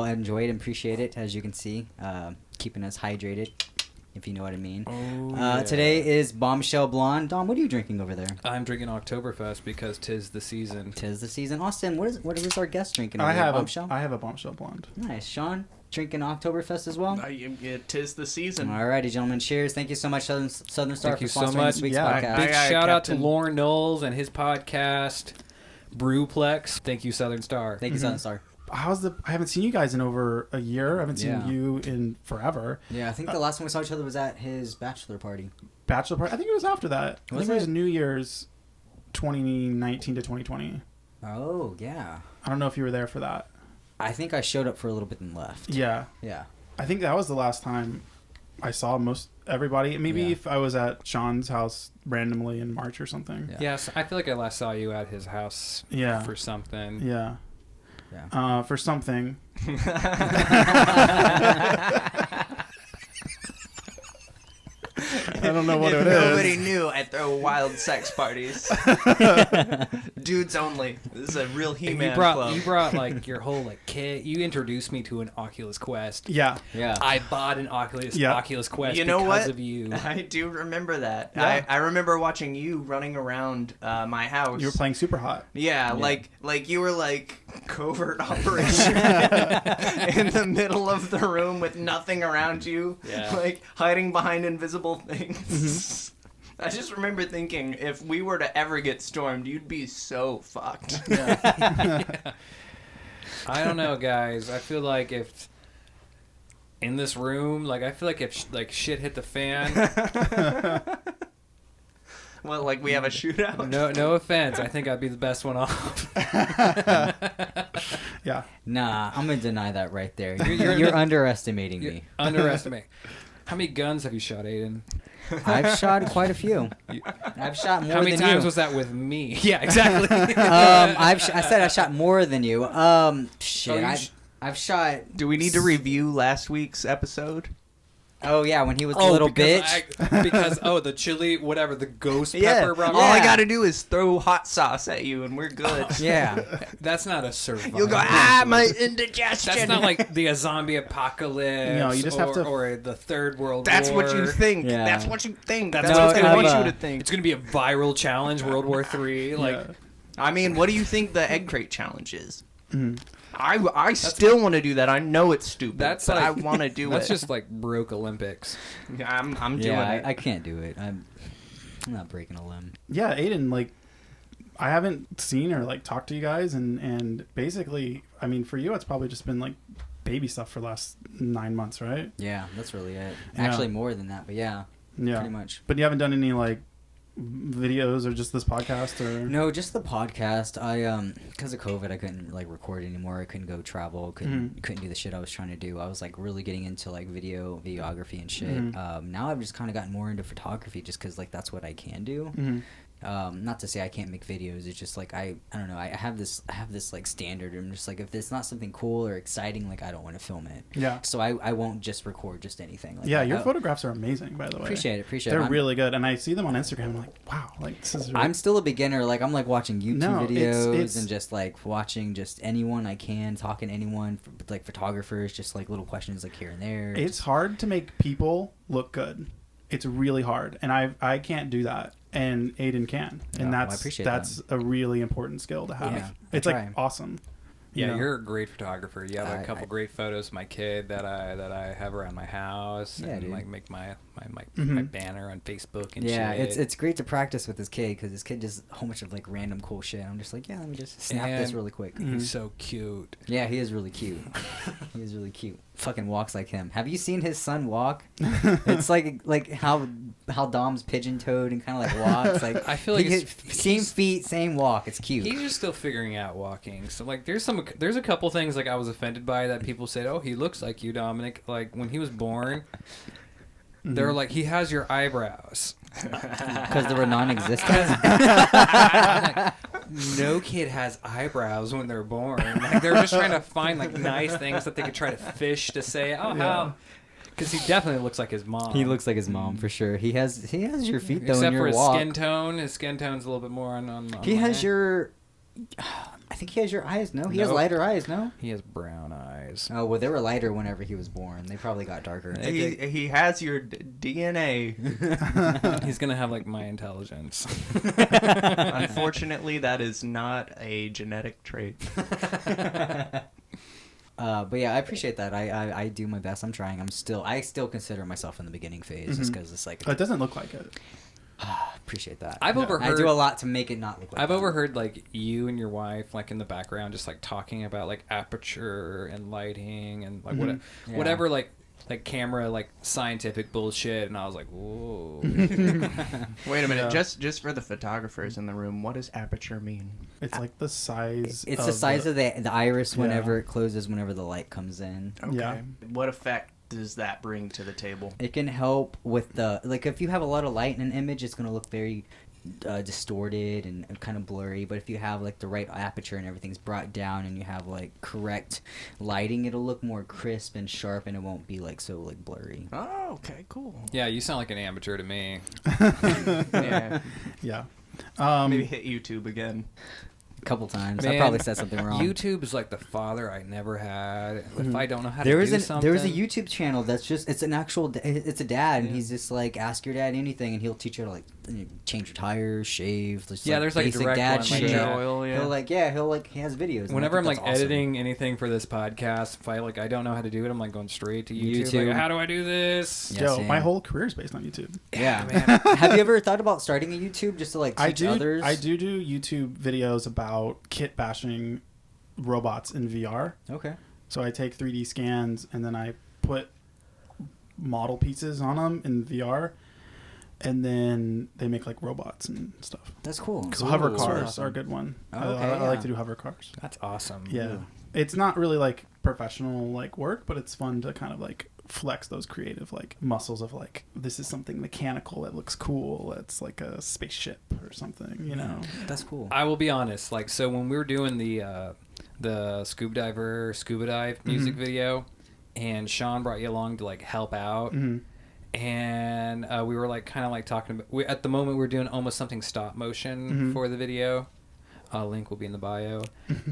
C: enjoyed and appreciate it, as you can see, keeping us hydrated, if you know what I mean. Today is Bombshell Blonde. Dom, what are you drinking over there?
B: I'm drinking Oktoberfest because 'tis the season.
C: Tis the season. Austin, what is our guest drinking over
A: I
C: there?
A: have
C: Bombshell?
A: I have a Bombshell Blonde.
C: Nice. Sean, drinking Oktoberfest as well?
D: Tis the season.
C: Alrighty, gentlemen. Cheers. Thank you so much, Southern Star,
B: Thank you
C: for
B: so
C: sponsoring
B: much.
C: this week's
A: Yeah.
C: podcast.
B: Big
D: Aye,
B: shout out to
D: Captain.
B: Lauren Knowles and his podcast, Brewplex. Thank you, Southern Star.
C: Thank you, Southern Star.
A: I haven't seen you guys in over a year. I haven't seen
C: Yeah.
A: you in forever.
C: Yeah, I think the last time we saw each other was at his bachelor party.
A: Bachelor party. I think it was after that. I
C: Was
A: think it was
C: it?
A: New Year's 2019 to 2020.
C: Oh, yeah.
A: I don't know if you were there for that.
C: I think I showed up for a little bit and left.
A: Yeah.
C: Yeah.
A: I think that was the last time I saw most everybody. Maybe
C: Yeah.
A: if I was at Sean's house randomly in March or something.
C: Yeah.
B: Yes, I feel like I last saw you at his house
A: Yeah.
B: for something.
A: Yeah.
C: Yeah.
A: For something. don't know what it
D: Nobody
A: is.
D: knew I throw wild sex parties. Dudes only. This is a real He-Man club.
B: You brought like your whole like kit. You introduced me to an Oculus Quest.
A: Yeah.
B: I bought an Oculus Quest
D: You know
B: because
D: what?
B: of you.
D: I do remember that.
A: Yeah.
D: I remember watching you running around my house.
A: You were playing Super Hot.
D: Yeah, like you were like covert operation in the middle of the room with nothing around you, like hiding behind invisible things. I just remember thinking, if we were to ever get stormed, you'd be so fucked.
B: I don't know, guys. I feel like if in this room, like I feel like if like shit hit the fan.
D: Well, like we have a shootout.
B: No offense. I think I'd be the best one off.
A: Yeah.
C: Nah, I'm gonna deny that right there. You're underestimating me.
B: Underestimate. How many guns have you shot, Aiden?
C: I've shot quite a few. I've shot more than you.
B: How many times was that with me? Yeah, exactly.
C: I said I shot more than you. Shit. I've shot.
D: Do we need to review last week's episode?
C: Oh yeah, when he was a little bitch.
B: Because the chili, whatever, the ghost pepper.
D: All I gotta do is throw hot sauce at you, and we're good.
C: Yeah,
B: that's not a survival.
D: You'll go, my indigestion.
B: That's not like the zombie apocalypse.
A: No, you just have to,
B: or the Third World
D: That's
B: War.
D: what you think.
C: Yeah.
D: That's what you think.
B: That's
D: what
B: I
D: want you to think.
B: It's gonna be a viral challenge, World War III. Like,
D: I mean, what do you think the egg crate challenge is?
A: Mm-hmm.
D: I still want to do that. I know it's stupid.
B: That's
D: but
B: like,
D: I want to do
B: that's
D: it.
B: That's just like broke Olympics.
D: I'm doing it.
C: I can't do it. I'm not breaking a limb.
A: Yeah, Aiden, like, I haven't seen or like talked to you guys, and basically, I mean, for you, it's probably just been like baby stuff for the last 9 months, right?
C: Yeah, that's really it.
A: Yeah.
C: Actually, more than that, but yeah, pretty much.
A: But you haven't done any like videos or just this podcast or
C: no, just the podcast. I because of COVID I couldn't like record anymore. I couldn't go travel, couldn't do the shit I was trying to do. I was like really getting into like videography and shit. Now I've just kind of gotten more into photography just because like that's what I can do. Not to say I can't make videos. It's just like I don't know. I have this like standard. I'm just like, if it's not something cool or exciting, like I don't want to film it.
A: Yeah.
C: So I won't just record just anything. Like,
A: your photographs are amazing, by the way.
C: Appreciate it.
A: They're really good, and I see them on Instagram. I'm like, wow, like this is. Really...
C: I'm still a beginner. Like I'm like watching YouTube videos
A: it's...
C: and just like watching just anyone I can, talking to anyone, like photographers, just like little questions like here and there.
A: It's hard to make people look good. It's really hard, and I can't do that. And Aiden can, and that's a really important skill to have.
C: Yeah,
A: it's like awesome.
B: Yeah, you're a great photographer. You have a couple great photos of my kid that I have around my house, and like make my banner on Facebook and shit.
C: Yeah, it's great to practice with this kid because this kid does a whole bunch of like random cool shit. I'm just like, yeah, let me just snap this really quick.
B: He's so cute.
C: Yeah, he is really cute. He is really cute. Fucking walks like him. Have you seen his son walk? It's like how Dom's pigeon-toed and kind of like walks. Like
B: I feel like
C: same feet, same walk. It's cute.
B: He's just still figuring out walking. So like there's a couple things like I was offended by that people said, oh, he looks like you, Dominic. Like when he was born, they were like, he has your eyebrows.
C: Because they were non-existent.
B: No kid has eyebrows when they're born. Like they're just trying to find like nice things that they could try to fish to say, oh, how. Because he definitely looks like his mom.
C: He looks like his mom for sure. He has your feet though.
B: Except
C: in your
B: for his
C: walk.
B: skin tone. His skin tone's a little bit more on
C: he has your. I think he has your eyes. No, he has lighter eyes. No,
B: he has brown eyes.
C: Oh well, they were lighter whenever he was born. They probably got darker.
D: He has your DNA.
B: He's gonna have like my intelligence.
D: Unfortunately, that is not a genetic trait.
C: But yeah, I appreciate that. I do my best. I'm trying. I still consider myself in the beginning phase just because it's like.
A: It doesn't look like it.
C: Appreciate that.
B: I've overheard.
C: I do a lot to make it not look like
B: I've
C: that.
B: overheard like you and your wife like in the background just like talking about like aperture and lighting and like whatever like camera like scientific bullshit, and I was like, whoa.
D: Wait a minute, just for the photographers in the room, what does aperture mean?
A: It's like the size.
C: It's the size of the iris whenever it closes, whenever the light comes in.
D: Okay.
A: Yeah.
D: What effect does that bring to the table?
C: It can help with the if you have a lot of light in an image, it's going to look very distorted and kind of blurry. But if you have like the right aperture and everything's brought down and you have like correct lighting, it'll look more crisp and sharp, and it won't be like so like blurry.
D: Oh, okay, cool.
B: Yeah, you sound like an amateur to me.
D: Yeah.
A: Yeah.
D: Maybe hit YouTube again.
C: A couple times.
B: Man,
C: I probably said something wrong.
B: YouTube is like the father I never had. If I don't know how to
C: There
B: do something,
C: was a YouTube channel that's just it's a dad, and he's just like ask your dad anything, and he'll teach you how to like change your tires, shave. Just,
B: yeah, there's like a
C: basic
B: direct
C: dad
B: one,
C: shit.
B: like that.
D: Oil,
C: He has videos. and
B: Whenever
C: I
B: I'm
C: think
B: like
C: that's awesome.
B: editing anything for this podcast, if I don't know how to do it, I'm like going straight to YouTube. Like, how do I do this?
C: Yeah,
A: Yo,
C: same.
A: my whole career is based on YouTube.
C: Yeah,
B: man.
C: Have you ever thought about starting a YouTube just to like teach others?
A: I do YouTube videos about kit bashing robots in VR.
C: Okay.
A: So I take 3D scans and then I put model pieces on them in VR, and then they make like robots and stuff.
C: That's cool.
A: So hover
B: Cool.
A: cars
C: Awesome.
A: are a good one.
C: Okay,
A: I like
C: yeah.
A: to do hover cars.
B: That's awesome.
A: Yeah.
C: Ooh.
A: It's not really like professional like work, but it's fun to kind of like flex those creative like muscles of like, this is something mechanical that looks cool. It's like a spaceship or something, you know?
C: That's cool.
B: I will be honest. Like, so when we were doing the scuba dive music video, and Sean brought you along to like help out.
A: Mm-hmm.
B: And we were like kind of like talking about at the moment we're doing almost something stop motion for the video. Link will be in the bio.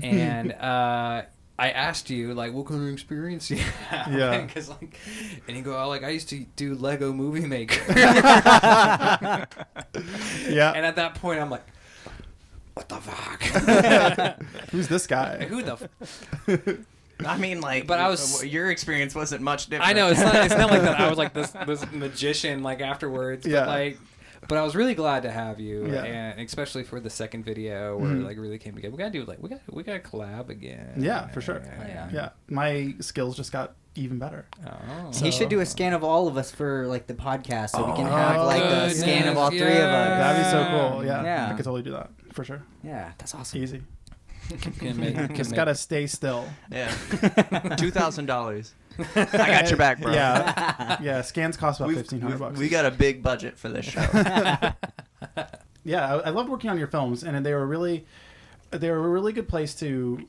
B: And I asked you like what kind of experience you have.
A: Yeah.
B: Cause, like, and you go, oh, like I used to do Lego Movie Maker.
A: Yeah.
B: And at that point I'm like, what the fuck?
A: Who's this guy?
B: Who the
D: I mean, like,
B: But I was-
D: your experience wasn't much different.
B: I know it's not like that. I was like this magician like afterwards.
A: Yeah.
B: But I was really glad to have you,
A: Yeah.
B: and especially for the second video where it like really came together. We gotta do like we gotta collab again.
A: Yeah, for sure.
C: Yeah.
A: Yeah. My skills just got even better.
B: Oh.
C: He should do a scan of all of us for like the podcast, so we can have like a
B: goodness,
C: scan of all three of us.
A: That'd be so cool. Yeah.
C: Yeah.
A: I could totally do that for sure.
C: Yeah, that's awesome.
A: Easy.
B: Can
A: Just gotta stay still.
D: Yeah. $2,000. I got your back, bro.
A: Yeah. Yeah. Scans cost about $1,500.
D: We got a big budget for this show.
A: Yeah, I loved working on your films, and they were a really good place to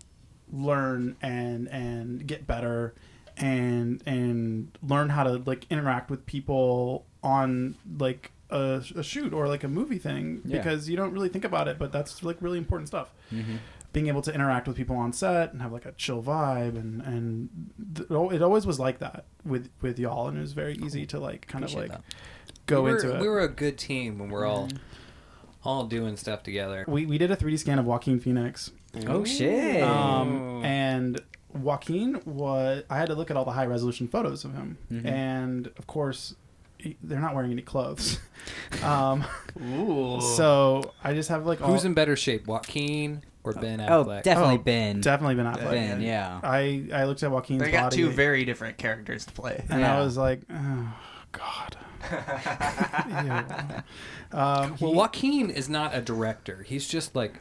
A: learn and get better and learn how to like interact with people on like a shoot or like a movie thing, because you don't really think about it, but that's like really important stuff.
C: Mm-hmm.
A: Being able to interact with people on set and have like a chill vibe, and it always was like that with y'all, and it was very easy to like kind of like go into it.
B: We were a good team when we're all doing stuff together.
A: We did a 3D scan of Joaquin Phoenix.
C: Oh shit!
A: And Joaquin I had to look at all the high resolution photos of him, and of course, they're not wearing any clothes.
D: Ooh.
A: So I just have like
B: Who's in better shape, Joaquin or Ben
C: Oh,
B: Affleck?
C: definitely Ben.
A: Definitely Ben Affleck.
C: Ben, yeah.
A: I looked at Joaquin's
D: They got
A: body,
D: two very different characters to play.
A: and
C: Yeah.
A: I was like, oh God.
B: Well, Joaquin is not a director. He's just like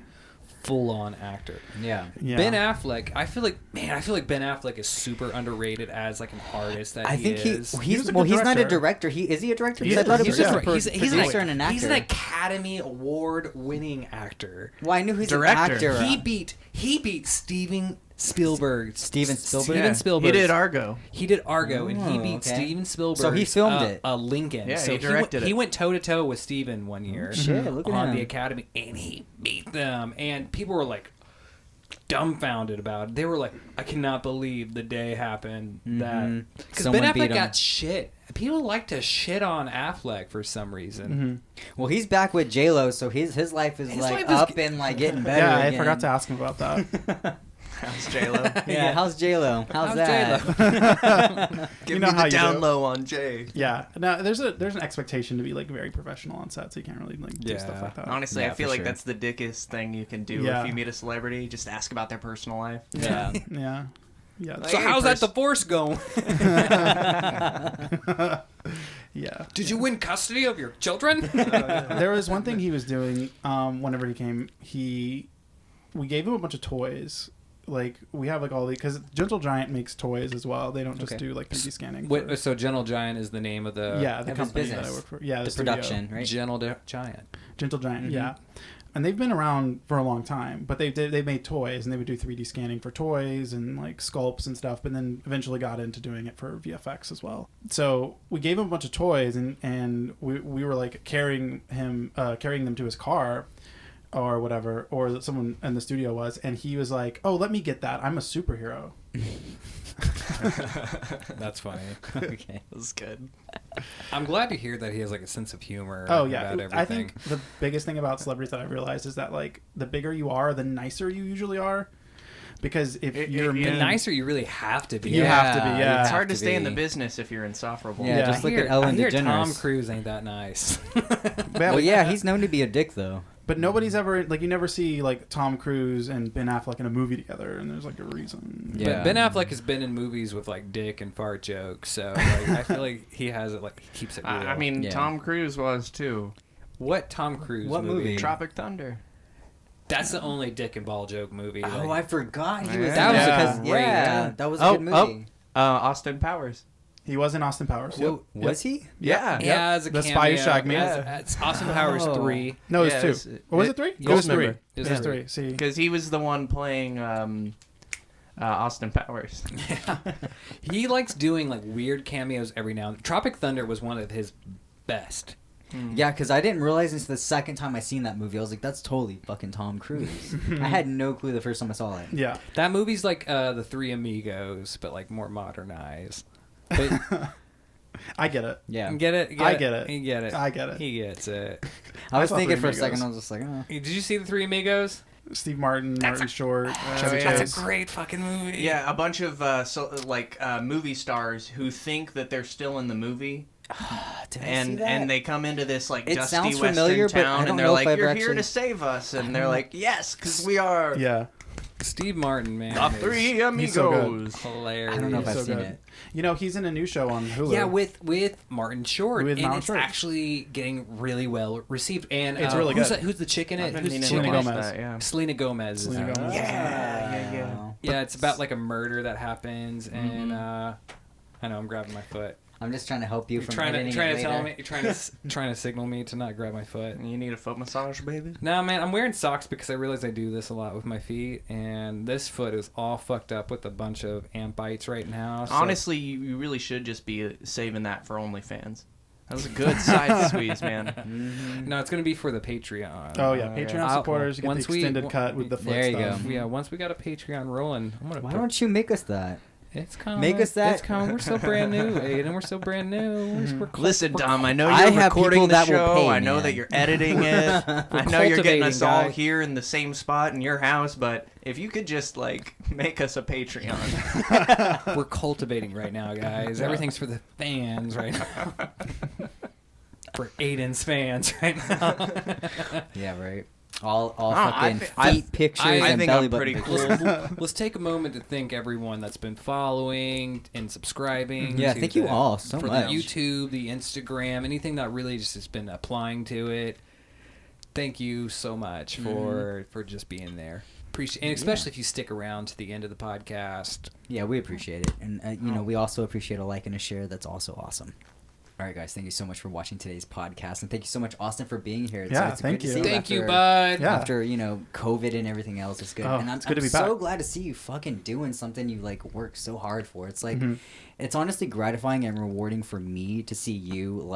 B: full-on actor.
C: Yeah.
A: Yeah.
B: Ben Affleck, I feel like Ben Affleck is super underrated as like an artist. That
C: I think
B: is.
C: he's
A: a
C: well.
A: good
C: He's not a
A: director.
C: director. Is he a director?
A: He's
C: 'Cause I thought
A: a
C: it was
A: producer.
C: just a producer and an actor.
B: He's an Academy Award-winning actor.
C: Well, I knew he's
D: Director.
C: an actor.
B: He beat Steven Spielberg.
C: Steven Spielberg?
B: Steven Spielberg.
D: He did Argo.
B: He did Argo, and he
C: Oh,
B: beat
C: okay.
B: Steven Spielberg.
C: So he filmed it.
B: Lincoln.
D: Yeah,
B: so
D: he directed
B: He
D: it.
B: went toe to toe with Steven one year.
C: Shit, look at
B: on
C: him.
B: the Academy, and he beat them. And people were like dumbfounded about it. They were like, I cannot believe the day happened that because Ben
C: Someone beat
B: Affleck
C: him.
B: got shit. People like to shit on Affleck for some reason.
C: Well, he's back with J Lo, so his life is
B: His
C: like
B: life is
C: up
B: g-
C: and like getting better.
A: Yeah, I
C: again.
A: forgot to ask him about that.
D: How's J-Lo?
C: Yeah, how's J Lo? How's that?
B: J-Lo?
D: Give
A: know
D: me
A: how
D: the
A: you
D: down
A: do.
D: low on Jay.
A: Yeah. Now there's an expectation to be like very professional on set, so you can't really like do
B: Yeah.
A: stuff like that.
D: Honestly,
C: Yeah,
D: I feel
C: for
D: like
C: sure.
D: that's the dickest thing you can do
A: Yeah.
D: if you meet a celebrity. Just ask about their personal life.
C: Yeah.
A: Yeah. Yeah.
D: Like-
B: So
D: Hey,
B: how's that
D: person-
B: divorce going?
A: Yeah.
B: Did you win custody of your children?
A: There was one thing he was doing whenever he came. We gave him a bunch of toys. Like we have like all the, because Gentle Giant makes toys as well. They don't just
C: Okay.
A: do like 3D scanning.
B: Wait,
A: for-
B: so Gentle Giant is the name of the
A: yeah, the
C: of his
A: company that I
C: business.
A: work for. Yeah,
C: The
A: studio.
C: production, right?
B: Gentle Giant.
A: Gentle Giant, yeah. And they've been around for a long time, but they made toys, and they would do 3D scanning for toys and like sculpts and stuff, but then eventually got into doing it for VFX as well. So we gave him a bunch of toys, and we were like carrying them to his car or whatever, or someone in the studio was, and he was like, "Oh, let me get that. I'm a superhero."
B: That's funny.
C: Okay.
D: That's good.
B: I'm glad to hear that he has like a sense of humor.
A: Oh yeah,
B: about everything.
A: I think the biggest thing about celebrities that I've realized is that like the bigger you are, the nicer you usually are. Because if you're
B: the nicer you really have to be.
A: You have to be, yeah.
D: It's hard to stay in the business if you're insufferable.
C: Yeah, just look at Ellen DeGeneres.
B: Tom Cruise ain't that nice.
C: Well, yeah, he's known to be a dick though.
A: But nobody's ever like, you never see like Tom Cruise and Ben Affleck in a movie together, and there's like a reason.
C: Yeah.
B: But Ben Affleck has been in movies with like dick and fart jokes, so like, I feel like he has it, like he keeps it real.
D: I mean, Tom Cruise was too.
B: What Tom Cruise
C: What movie?
D: Tropic Thunder.
B: That's the only dick and ball joke movie.
C: Oh,
B: like,
C: I forgot he was.
B: That was
C: because
B: great.
C: that was a good movie.
D: Austin Powers.
A: He was in Austin Powers.
C: Well, was he?
D: Yeah.
B: Yeah, as a
A: The
B: cameo.
A: Spy Who Shagged Me.
B: It's Austin Powers 3.
A: No, it
D: Yeah,
A: was 2. Or was it 3? It was 3.
B: It
A: It
B: was
A: was 3. See,
D: Because he was the one playing Austin Powers.
B: Yeah. He likes doing like weird cameos every now and then. Tropic Thunder was one of his best.
C: Yeah, because I didn't realize until the second time I seen that movie. I was like, that's totally fucking Tom Cruise. I had no clue the first time I saw it.
A: yeah.
B: That movie's like the Three Amigos, but like more modernized. But
A: I get it.
C: Yeah.
B: you get it?
A: I get it.
B: You get it.
A: I get it.
B: He gets it.
C: I was
A: saw
C: thinking
A: Three
C: for a
A: Amigos.
C: second, I was just like, oh.
B: Did you see the Three Amigos?
A: Steve Martin, Martin Short, Chevy
D: yeah.
A: Chase.
B: That's a great fucking movie.
D: Yeah, a bunch of movie stars who think that they're still in the movie.
C: Did I see that?
D: And they come into this like
C: It
D: dusty
C: sounds
D: western
C: familiar, but I
D: town,
C: don't
D: and they're
C: know if
D: like,
C: I've
D: "You're
C: actually-
D: here to save us," and they're like, "Yes, because we are
A: Yeah.
B: Steve Martin, man.
D: the
B: is
D: Three
A: He's so good.
D: Amigos."
B: hilarious.
C: I don't know if I've
A: So
C: seen
A: good.
C: it.
A: You know, he's in a new show on Hulu.
B: Yeah, with Martin Short,
A: With
B: and
A: Martin
B: it's
A: Short.
B: actually getting really well received. And
A: It's really
B: who's
A: good.
B: Who's the chick in
D: I've
B: it?
D: been
B: Who's the
D: meaning
B: chick
D: to
B: in
A: Selena
B: it?
A: Gomez.
D: that, yeah.
B: Selena Gomez. is
A: Selena
B: in it.
A: Gomez.
D: Yeah.
B: Yeah, it's about like a murder that happens, and I know I'm grabbing my foot.
C: I'm just trying to help you
B: You're
C: from
B: trying
C: editing
B: to
C: it
B: tell
C: later.
B: me. You're trying to signal me to not grab my foot.
D: You need a foot massage, baby?
B: No, man, I'm wearing socks because I realize I do this a lot with my feet, and this foot is all fucked up with a bunch of ant bites right now. So
D: Honestly, you really should just be saving that for OnlyFans. That was a good side squeeze, man.
B: no, it's gonna be for the Patreon.
A: Oh, yeah. Patreon
B: I'll-
A: supporters, you get the
B: once we-
A: extended cut with the foot
C: There you
A: stuff.
C: go.
B: Yeah, once we got a Patreon rolling, I'm gonna.
C: Why don't you make us that?
B: It's coming.
C: Make us that-
B: It's coming. We're still brand new, Aiden. We're still brand new. We're
D: Listen, Dom, I know
C: I
D: you're
C: have
D: recording
C: people
D: the
C: that will
D: show.
C: pay,
D: I know
C: man.
D: that you're editing it. I know you're getting us
B: cultivating,
D: all
B: guy.
D: here in the same spot in your house, but if you could just, like, make us a Patreon.
B: We're cultivating right now, guys. Everything's for the fans right now. For Aiden's fans right now.
C: Yeah, right. All
D: I
C: fucking
D: thi-
C: feet pictures
B: I
C: and
D: think
C: belly
D: I'm
C: button
D: pretty
C: pictures.
D: cool.
B: Let's take a moment to thank everyone that's been following and subscribing.
C: Yeah,
B: to
C: thank you all so
B: for
C: much.
B: the YouTube, the Instagram, anything that really just has been applying to it. Thank you so much for just being there. Appreciate, and especially if you stick around to the end of the podcast.
C: Yeah, we appreciate it. And, we also appreciate a like and a share. That's also awesome. All right, guys, thank you so much for watching today's podcast. And thank you so much, Austin, for being here.
A: Yeah,
C: it's
A: thank
C: good to
A: you.
C: see
B: Thank you,
C: after-
B: bud.
A: Yeah.
C: After, COVID and everything else, it's good.
A: Oh,
C: and I'm
A: it's good to be
C: so
A: back.
C: glad to see you fucking doing something you, work so hard for. It's it's honestly gratifying and rewarding for me to see you,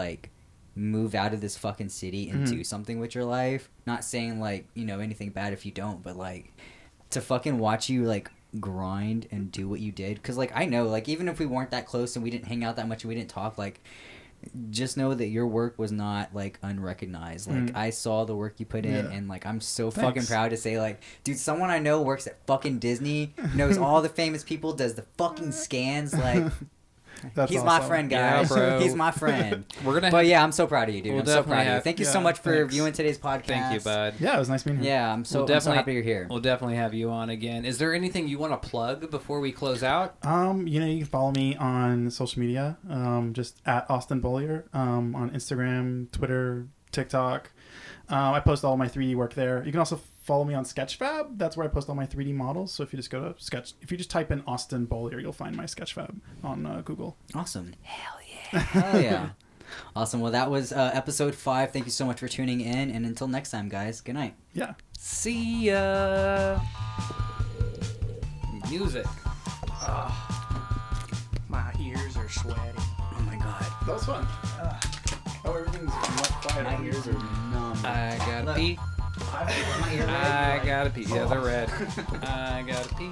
C: move out of this fucking city and do something with your life. Not saying, anything bad if you don't, but, to fucking watch you, grind and do what you did. Because, I know, even if we weren't that close and we didn't hang out that much and we didn't talk, just know that your work was not unrecognized. I saw the work you put in, and I'm so fucking
A: Thanks.
C: proud to say, dude, someone I know works at fucking Disney, knows all the famous people, does the fucking scans.
A: That's
C: He's my
A: awesome.
C: friend,
B: Yeah,
C: guys.
B: bro.
C: He's my friend.
B: We're gonna.
C: But yeah, I'm so proud of you, dude.
B: We'll
C: I'm so proud of
B: definitely
C: you.
B: have-
C: Thank you so
A: yeah,
C: much for
A: thanks.
C: viewing today's podcast.
B: Thank you, bud.
A: Yeah, it was nice being here.
C: Yeah, I'm so
B: We'll
C: happy you're here.
B: We'll definitely have you on again. Is there anything you want to plug before we close out?
A: You can follow me on social media, just at Austin Beaulier, on Instagram, Twitter, TikTok. I post all my 3D work there. You can also follow me on Sketchfab. That's where I post all my 3D models. So if you just go to if you just type in Austin Beaulier, you'll find my Sketchfab on Google.
C: Awesome. Hell yeah. Awesome. Well, that was episode 5. Thank you so much for tuning in. And until next time, guys, good night.
A: Yeah.
B: See ya. Music.
D: My ears are sweaty.
C: Oh my god.
A: That was fun. Oh, everything's quiet.
C: My ears are numb.
B: I gotta pee.
C: My ear
B: I gotta pee. Yeah, they're red. I gotta pee.